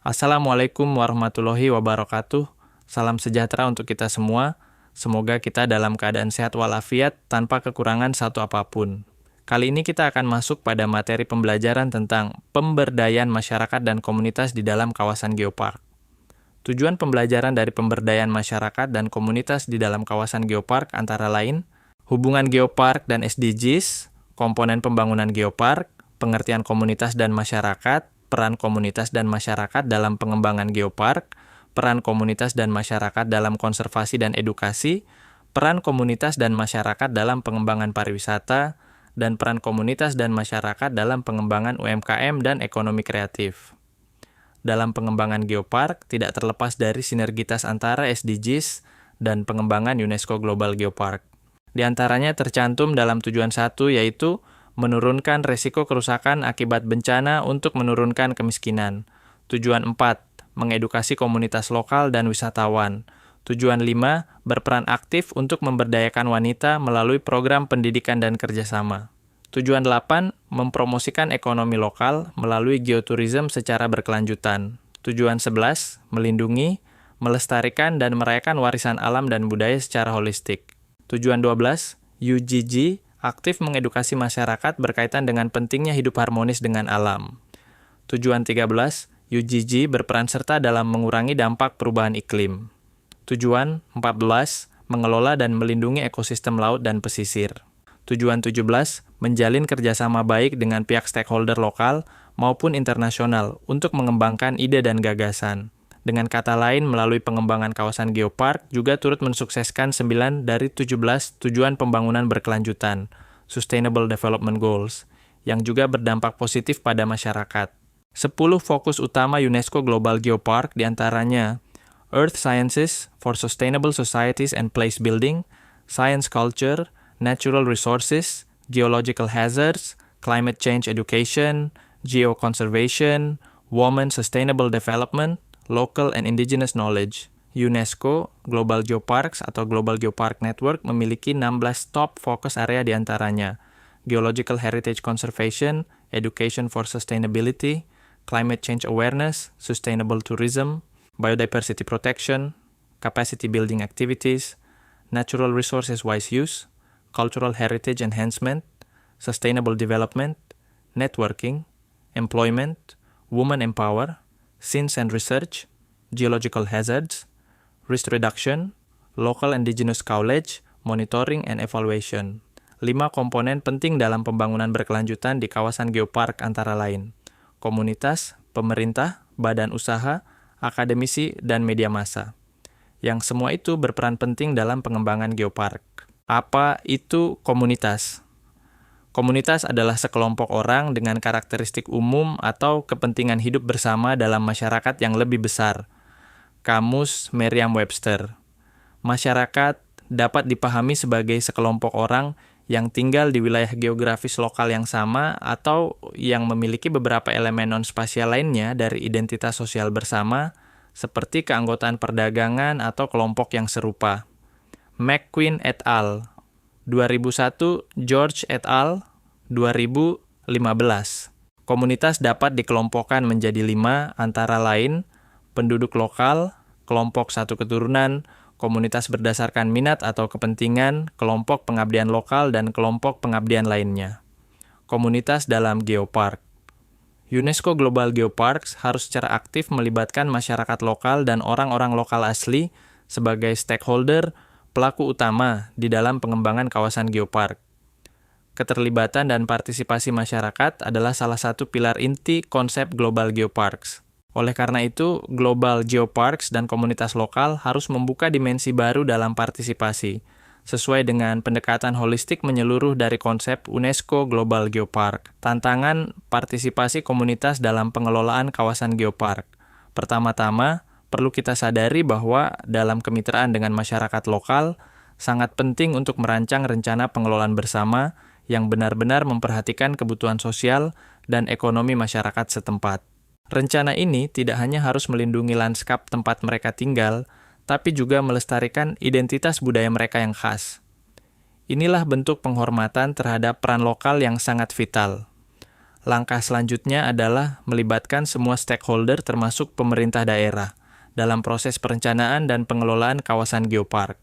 Assalamualaikum warahmatullahi wabarakatuh. Salam sejahtera untuk kita semua. Semoga kita dalam keadaan sehat walafiat tanpa kekurangan satu apapun. Kali ini kita akan masuk pada materi pembelajaran tentang pemberdayaan masyarakat dan komunitas di dalam kawasan geopark. Tujuan pembelajaran dari pemberdayaan masyarakat dan komunitas di dalam kawasan geopark antara lain hubungan geopark dan SDGs, komponen pembangunan geopark, pengertian komunitas dan masyarakat, peran komunitas dan masyarakat dalam pengembangan geopark, peran komunitas dan masyarakat dalam konservasi dan edukasi, peran komunitas dan masyarakat dalam pengembangan pariwisata, dan peran komunitas dan masyarakat dalam pengembangan UMKM dan ekonomi kreatif. Dalam pengembangan geopark, tidak terlepas dari sinergitas antara SDGs dan pengembangan UNESCO Global Geopark. Di antaranya tercantum dalam tujuan 1 yaitu menurunkan resiko kerusakan akibat bencana untuk menurunkan kemiskinan. Tujuan 4, mengedukasi komunitas lokal dan wisatawan. Tujuan 5, berperan aktif untuk memberdayakan wanita melalui program pendidikan dan kerjasama. Tujuan 8, mempromosikan ekonomi lokal melalui geoturism secara berkelanjutan. Tujuan 11, melindungi, melestarikan dan merayakan warisan alam dan budaya secara holistik. Tujuan 12, UGG, aktif mengedukasi masyarakat berkaitan dengan pentingnya hidup harmonis dengan alam. Tujuan 13, UGG berperan serta dalam mengurangi dampak perubahan iklim. Tujuan 14, mengelola dan melindungi ekosistem laut dan pesisir. Tujuan 17, menjalin kerjasama baik dengan pihak stakeholder lokal maupun internasional untuk mengembangkan ide dan gagasan. Dengan kata lain, melalui pengembangan kawasan geopark juga turut mensukseskan 9 dari 17 tujuan pembangunan berkelanjutan, Sustainable Development Goals, yang juga berdampak positif pada masyarakat. 10 fokus utama UNESCO Global Geopark diantaranya Earth Sciences for Sustainable Societies and Place Building, Science Culture, Natural Resources, Geological Hazards, Climate Change Education, Geoconservation, Women Sustainable Development, Local and Indigenous Knowledge. UNESCO Global Geoparks atau Global Geopark Network memiliki 16 top fokus area diantaranya Geological Heritage Conservation, Education for Sustainability, Climate Change Awareness, Sustainable Tourism, Biodiversity Protection, Capacity Building Activities, Natural Resources Wise Use, Cultural Heritage Enhancement, Sustainable Development, Networking, Employment, Women Empower, Science and Research, Geological Hazards, Risk Reduction, Local Indigenous Knowledge, Monitoring and Evaluation. 5 komponen penting dalam pembangunan berkelanjutan di kawasan geopark antara lain komunitas, pemerintah, badan usaha, akademisi, dan media massa. Yang semua itu berperan penting dalam pengembangan geopark. Apa itu komunitas? Komunitas adalah sekelompok orang dengan karakteristik umum atau kepentingan hidup bersama dalam masyarakat yang lebih besar. Kamus Merriam-Webster. Masyarakat dapat dipahami sebagai sekelompok orang yang tinggal di wilayah geografis lokal yang sama atau yang memiliki beberapa elemen non-spasial lainnya dari identitas sosial bersama, seperti keanggotaan perdagangan atau kelompok yang serupa. McQueen et al. 2001, George et al. 2015. Komunitas dapat dikelompokkan menjadi 5 antara lain penduduk lokal, kelompok satu keturunan, komunitas berdasarkan minat atau kepentingan, kelompok pengabdian lokal, dan kelompok pengabdian lainnya. Komunitas dalam geopark. UNESCO Global Geoparks harus secara aktif melibatkan masyarakat lokal dan orang-orang lokal asli sebagai stakeholder pelaku utama di dalam pengembangan kawasan geopark. Keterlibatan dan partisipasi masyarakat adalah salah satu pilar inti konsep Global Geoparks. Oleh karena itu, Global Geoparks dan komunitas lokal harus membuka dimensi baru dalam partisipasi, sesuai dengan pendekatan holistik menyeluruh dari konsep UNESCO Global Geopark. Tantangan partisipasi komunitas dalam pengelolaan kawasan geopark. Pertama-tama, perlu kita sadari bahwa dalam kemitraan dengan masyarakat lokal, sangat penting untuk merancang rencana pengelolaan bersama yang benar-benar memperhatikan kebutuhan sosial dan ekonomi masyarakat setempat. Rencana ini tidak hanya harus melindungi lanskap tempat mereka tinggal, tapi juga melestarikan identitas budaya mereka yang khas. Inilah bentuk penghormatan terhadap peran lokal yang sangat vital. Langkah selanjutnya adalah melibatkan semua stakeholder termasuk pemerintah daerah dalam proses perencanaan dan pengelolaan kawasan geopark.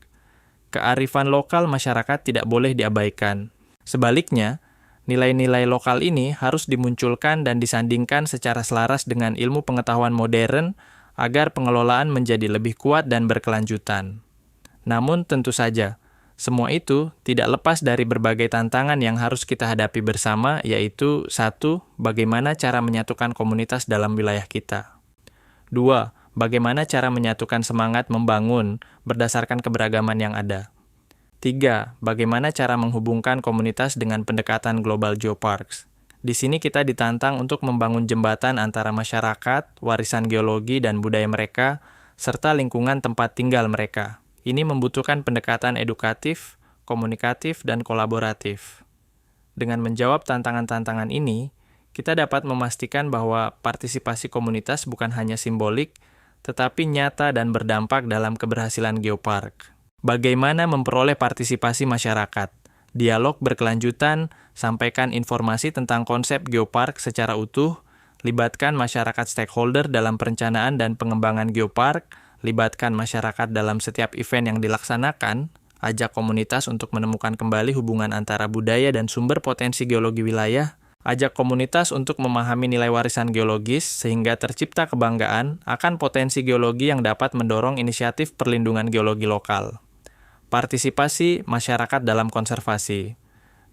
Kearifan lokal masyarakat tidak boleh diabaikan. Sebaliknya, nilai-nilai lokal ini harus dimunculkan dan disandingkan secara selaras dengan ilmu pengetahuan modern agar pengelolaan menjadi lebih kuat dan berkelanjutan. Namun tentu saja, semua itu tidak lepas dari berbagai tantangan yang harus kita hadapi bersama, yaitu 1. Bagaimana cara menyatukan komunitas dalam wilayah kita. 2. Bagaimana cara menyatukan semangat membangun berdasarkan keberagaman yang ada. 3. Bagaimana cara menghubungkan komunitas dengan pendekatan Global Geoparks. Di sini kita ditantang untuk membangun jembatan antara masyarakat, warisan geologi dan budaya mereka, serta lingkungan tempat tinggal mereka. Ini membutuhkan pendekatan edukatif, komunikatif, dan kolaboratif. Dengan menjawab tantangan-tantangan ini, kita dapat memastikan bahwa partisipasi komunitas bukan hanya simbolik, tetapi nyata dan berdampak dalam keberhasilan geopark. Bagaimana memperoleh partisipasi masyarakat? Dialog berkelanjutan, sampaikan informasi tentang konsep geopark secara utuh, libatkan masyarakat stakeholder dalam perencanaan dan pengembangan geopark, libatkan masyarakat dalam setiap event yang dilaksanakan, ajak komunitas untuk menemukan kembali hubungan antara budaya dan sumber potensi geologi wilayah, ajak komunitas untuk memahami nilai warisan geologis sehingga tercipta kebanggaan akan potensi geologi yang dapat mendorong inisiatif perlindungan geologi lokal. Partisipasi masyarakat dalam konservasi.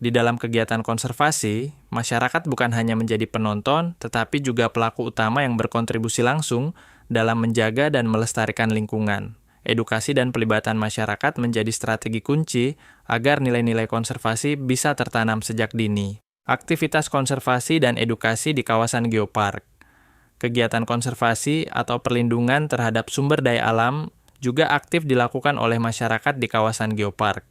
Di dalam kegiatan konservasi, masyarakat bukan hanya menjadi penonton, tetapi juga pelaku utama yang berkontribusi langsung dalam menjaga dan melestarikan lingkungan. Edukasi dan pelibatan masyarakat menjadi strategi kunci agar nilai-nilai konservasi bisa tertanam sejak dini. Aktivitas konservasi dan edukasi di kawasan geopark. Kegiatan konservasi atau perlindungan terhadap sumber daya alam juga aktif dilakukan oleh masyarakat di kawasan geopark.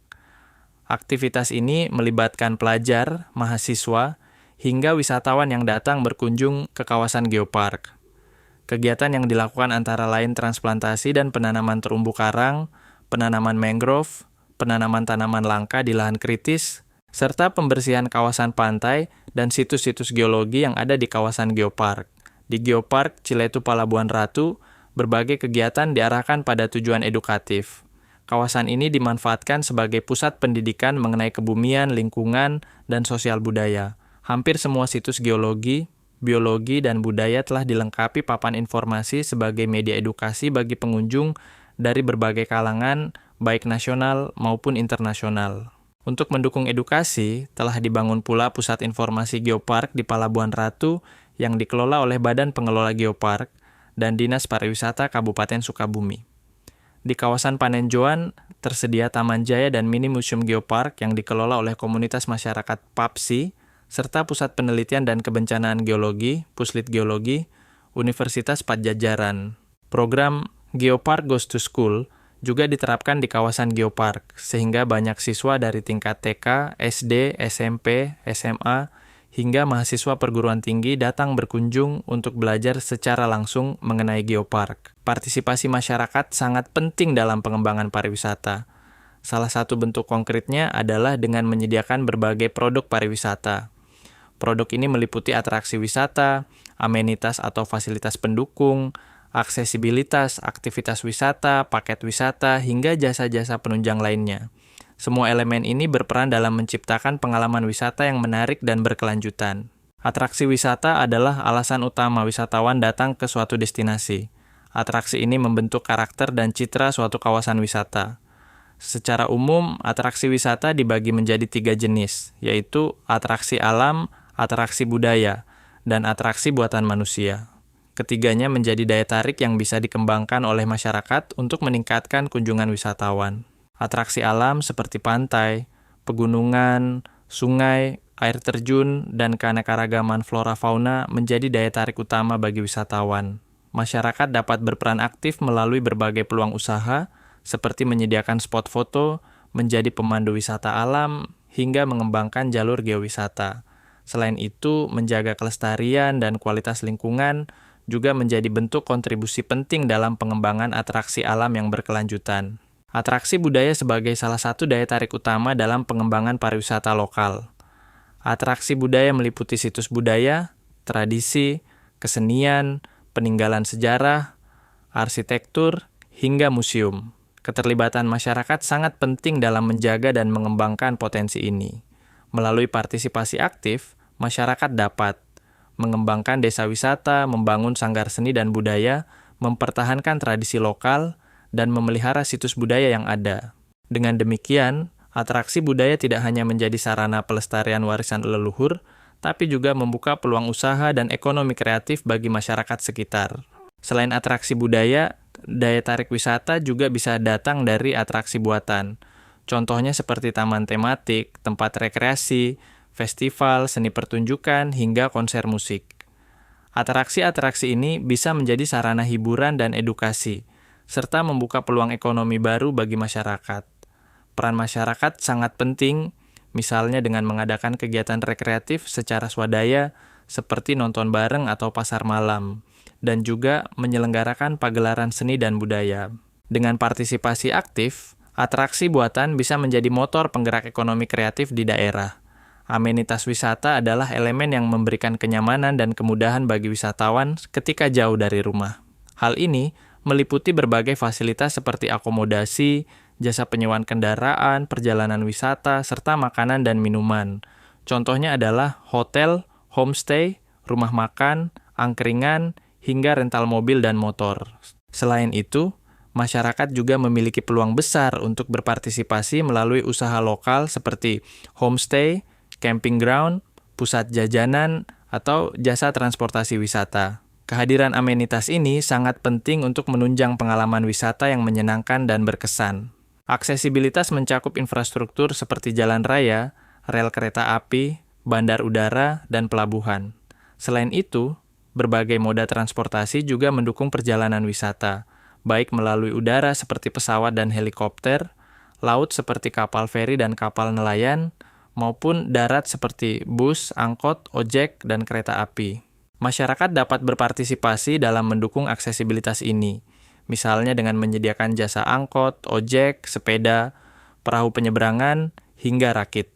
Aktivitas ini melibatkan pelajar, mahasiswa, hingga wisatawan yang datang berkunjung ke kawasan geopark. Kegiatan yang dilakukan antara lain transplantasi dan penanaman terumbu karang, penanaman mangrove, penanaman tanaman langka di lahan kritis, serta pembersihan kawasan pantai dan situs-situs geologi yang ada di kawasan geopark. Di Geopark Ciletu Palabuhan Ratu, berbagai kegiatan diarahkan pada tujuan edukatif. Kawasan ini dimanfaatkan sebagai pusat pendidikan mengenai kebumian, lingkungan, dan sosial budaya. Hampir semua situs geologi, biologi, dan budaya telah dilengkapi papan informasi sebagai media edukasi bagi pengunjung dari berbagai kalangan, baik nasional maupun internasional. Untuk mendukung edukasi, telah dibangun pula Pusat Informasi Geopark di Palabuhan Ratu yang dikelola oleh Badan Pengelola Geopark dan Dinas Pariwisata Kabupaten Sukabumi. Di kawasan Panenjoan, tersedia Taman Jaya dan Mini Museum Geopark yang dikelola oleh komunitas masyarakat PAPSI, serta Pusat Penelitian dan Kebencanaan Geologi, Puslit Geologi, Universitas Padjadjaran. Program Geopark Goes to School juga diterapkan di kawasan geopark, sehingga banyak siswa dari tingkat TK, SD, SMP, SMA, hingga mahasiswa perguruan tinggi datang berkunjung untuk belajar secara langsung mengenai geopark. Partisipasi masyarakat sangat penting dalam pengembangan pariwisata. Salah satu bentuk konkretnya adalah dengan menyediakan berbagai produk pariwisata. Produk ini meliputi atraksi wisata, amenitas atau fasilitas pendukung, aksesibilitas, aktivitas wisata, paket wisata, hingga jasa-jasa penunjang lainnya. Semua elemen ini berperan dalam menciptakan pengalaman wisata yang menarik dan berkelanjutan. Atraksi wisata adalah alasan utama wisatawan datang ke suatu destinasi. Atraksi ini membentuk karakter dan citra suatu kawasan wisata. Secara umum, atraksi wisata dibagi menjadi 3 jenis, yaitu atraksi alam, atraksi budaya, dan atraksi buatan manusia. Ketiganya menjadi daya tarik yang bisa dikembangkan oleh masyarakat untuk meningkatkan kunjungan wisatawan. Atraksi alam seperti pantai, pegunungan, sungai, air terjun, dan keanekaragaman flora fauna menjadi daya tarik utama bagi wisatawan. Masyarakat dapat berperan aktif melalui berbagai peluang usaha, seperti menyediakan spot foto, menjadi pemandu wisata alam, hingga mengembangkan jalur geowisata. Selain itu, menjaga kelestarian dan kualitas lingkungan juga menjadi bentuk kontribusi penting dalam pengembangan atraksi alam yang berkelanjutan. Atraksi budaya sebagai salah satu daya tarik utama dalam pengembangan pariwisata lokal. Atraksi budaya meliputi situs budaya, tradisi, kesenian, peninggalan sejarah, arsitektur, hingga museum. Keterlibatan masyarakat sangat penting dalam menjaga dan mengembangkan potensi ini. Melalui partisipasi aktif, masyarakat dapat mengembangkan desa wisata, membangun sanggar seni dan budaya, mempertahankan tradisi lokal, dan memelihara situs budaya yang ada. Dengan demikian, atraksi budaya tidak hanya menjadi sarana pelestarian warisan leluhur, tapi juga membuka peluang usaha dan ekonomi kreatif bagi masyarakat sekitar. Selain atraksi budaya, daya tarik wisata juga bisa datang dari atraksi buatan. Contohnya seperti taman tematik, tempat rekreasi, festival, seni pertunjukan, hingga konser musik. Atraksi-atraksi ini bisa menjadi sarana hiburan dan edukasi, serta membuka peluang ekonomi baru bagi masyarakat. Peran masyarakat sangat penting, misalnya dengan mengadakan kegiatan rekreatif secara swadaya, seperti nonton bareng atau pasar malam, dan juga menyelenggarakan pagelaran seni dan budaya. Dengan partisipasi aktif, atraksi buatan bisa menjadi motor penggerak ekonomi kreatif di daerah. Amenitas wisata adalah elemen yang memberikan kenyamanan dan kemudahan bagi wisatawan ketika jauh dari rumah. Hal ini meliputi berbagai fasilitas seperti akomodasi, jasa penyewaan kendaraan, perjalanan wisata, serta makanan dan minuman. Contohnya adalah hotel, homestay, rumah makan, angkringan, hingga rental mobil dan motor. Selain itu, masyarakat juga memiliki peluang besar untuk berpartisipasi melalui usaha lokal seperti homestay, camping ground, pusat jajanan, atau jasa transportasi wisata. Kehadiran amenitas ini sangat penting untuk menunjang pengalaman wisata yang menyenangkan dan berkesan. Aksesibilitas mencakup infrastruktur seperti jalan raya, rel kereta api, bandar udara, dan pelabuhan. Selain itu, berbagai moda transportasi juga mendukung perjalanan wisata, baik melalui udara seperti pesawat dan helikopter, laut seperti kapal feri dan kapal nelayan, maupun darat seperti bus, angkot, ojek, dan kereta api. Masyarakat dapat berpartisipasi dalam mendukung aksesibilitas ini, misalnya dengan menyediakan jasa angkot, ojek, sepeda, perahu penyeberangan, hingga rakit.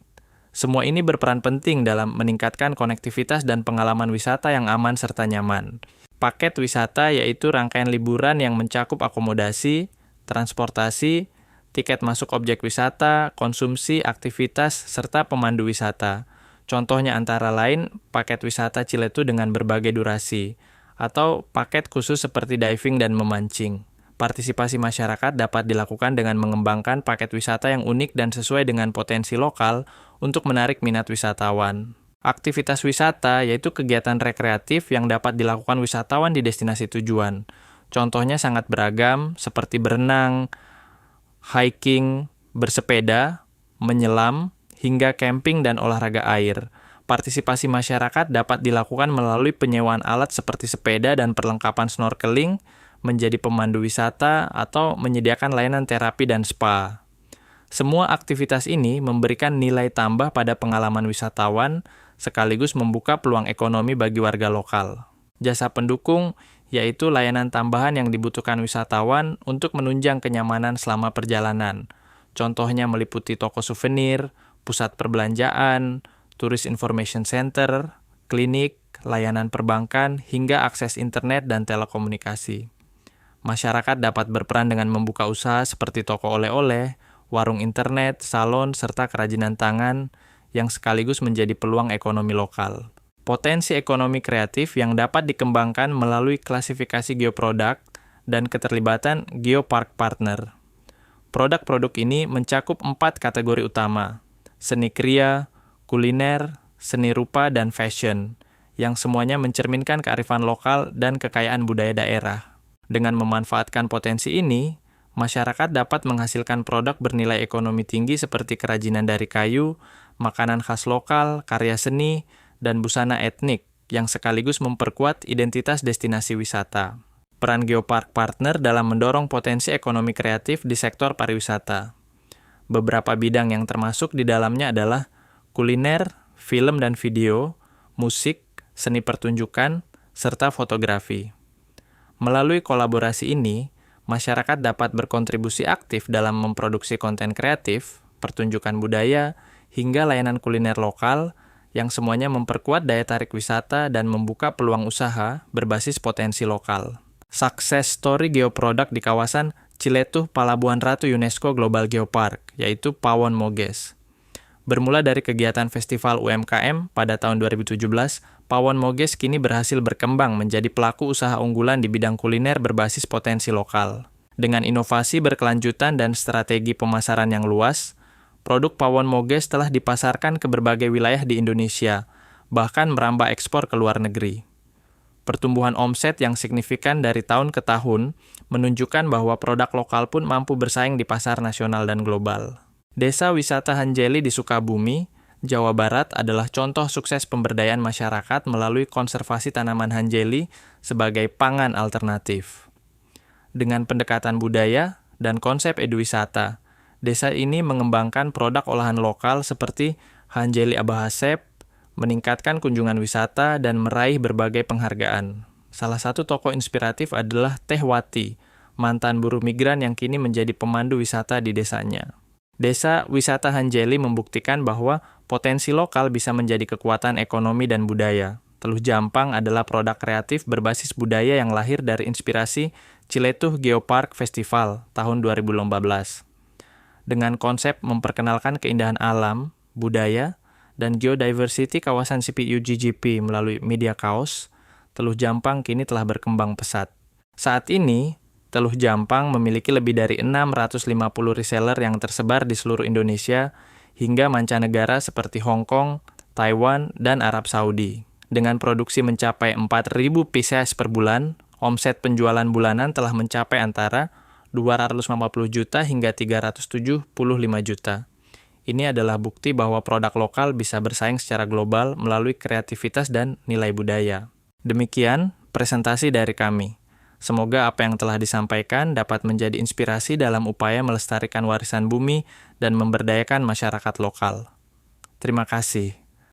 Semua ini berperan penting dalam meningkatkan konektivitas dan pengalaman wisata yang aman serta nyaman. Paket wisata yaitu rangkaian liburan yang mencakup akomodasi, transportasi, tiket masuk objek wisata, konsumsi, aktivitas, serta pemandu wisata. Contohnya antara lain paket wisata Ciletu dengan berbagai durasi, atau paket khusus seperti diving dan memancing. Partisipasi masyarakat dapat dilakukan dengan mengembangkan paket wisata yang unik dan sesuai dengan potensi lokal untuk menarik minat wisatawan. Aktivitas wisata yaitu kegiatan rekreatif yang dapat dilakukan wisatawan di destinasi tujuan. Contohnya sangat beragam seperti berenang, hiking, bersepeda, menyelam, hingga camping dan olahraga air. Partisipasi masyarakat dapat dilakukan melalui penyewaan alat seperti sepeda dan perlengkapan snorkeling, menjadi pemandu wisata, atau menyediakan layanan terapi dan spa. Semua aktivitas ini memberikan nilai tambah pada pengalaman wisatawan, sekaligus membuka peluang ekonomi bagi warga lokal. Jasa pendukung yaitu layanan tambahan yang dibutuhkan wisatawan untuk menunjang kenyamanan selama perjalanan. Contohnya meliputi toko souvenir, pusat perbelanjaan, turis information center, klinik, layanan perbankan, hingga akses internet dan telekomunikasi. Masyarakat dapat berperan dengan membuka usaha seperti toko oleh-oleh, warung internet, salon, serta kerajinan tangan yang sekaligus menjadi peluang ekonomi lokal. Potensi ekonomi kreatif yang dapat dikembangkan melalui klasifikasi geoproduk dan keterlibatan geopark partner. Produk-produk ini mencakup 4 kategori utama: seni kriya, kuliner, seni rupa, dan fashion, yang semuanya mencerminkan kearifan lokal dan kekayaan budaya daerah. Dengan memanfaatkan potensi ini, masyarakat dapat menghasilkan produk bernilai ekonomi tinggi seperti kerajinan dari kayu, makanan khas lokal, karya seni, dan busana etnik yang sekaligus memperkuat identitas destinasi wisata. Peran Geopark Partner dalam mendorong potensi ekonomi kreatif di sektor pariwisata. Beberapa bidang yang termasuk di dalamnya adalah kuliner, film dan video, musik, seni pertunjukan, serta fotografi. Melalui kolaborasi ini, masyarakat dapat berkontribusi aktif dalam memproduksi konten kreatif, pertunjukan budaya, hingga layanan kuliner lokal yang semuanya memperkuat daya tarik wisata dan membuka peluang usaha berbasis potensi lokal. Success story geoproduct di kawasan Ciletuh Palabuhan Ratu UNESCO Global Geopark, yaitu Pawon Moges. Bermula dari kegiatan Festival UMKM pada tahun 2017, Pawon Moges kini berhasil berkembang menjadi pelaku usaha unggulan di bidang kuliner berbasis potensi lokal. Dengan inovasi berkelanjutan dan strategi pemasaran yang luas, produk Pawon Moges telah dipasarkan ke berbagai wilayah di Indonesia, bahkan merambah ekspor ke luar negeri. Pertumbuhan omset yang signifikan dari tahun ke tahun menunjukkan bahwa produk lokal pun mampu bersaing di pasar nasional dan global. Desa Wisata Hanjeli di Sukabumi, Jawa Barat adalah contoh sukses pemberdayaan masyarakat melalui konservasi tanaman Hanjeli sebagai pangan alternatif. Dengan pendekatan budaya dan konsep eduwisata, desa ini mengembangkan produk olahan lokal seperti Hanjeli Abahasep, meningkatkan kunjungan wisata, dan meraih berbagai penghargaan. Salah satu tokoh inspiratif adalah Teh Wati, mantan buruh migran yang kini menjadi pemandu wisata di desanya. Desa Wisata Hanjeli membuktikan bahwa potensi lokal bisa menjadi kekuatan ekonomi dan budaya. Teluh Jampang adalah produk kreatif berbasis budaya yang lahir dari inspirasi Ciletuh Geopark Festival tahun 2015. Dengan konsep memperkenalkan keindahan alam, budaya, dan geodiversity kawasan CPU GGP melalui media kaos, Teluh Jampang kini telah berkembang pesat. Saat ini, Teluh Jampang memiliki lebih dari 650 reseller yang tersebar di seluruh Indonesia hingga mancanegara seperti Hong Kong, Taiwan, dan Arab Saudi. Dengan produksi mencapai 4.000 pieces per bulan, omset penjualan bulanan telah mencapai antara 250 juta hingga 375 juta. Ini adalah bukti bahwa produk lokal bisa bersaing secara global melalui kreativitas dan nilai budaya. Demikian presentasi dari kami. Semoga apa yang telah disampaikan dapat menjadi inspirasi dalam upaya melestarikan warisan bumi dan memberdayakan masyarakat lokal. Terima kasih.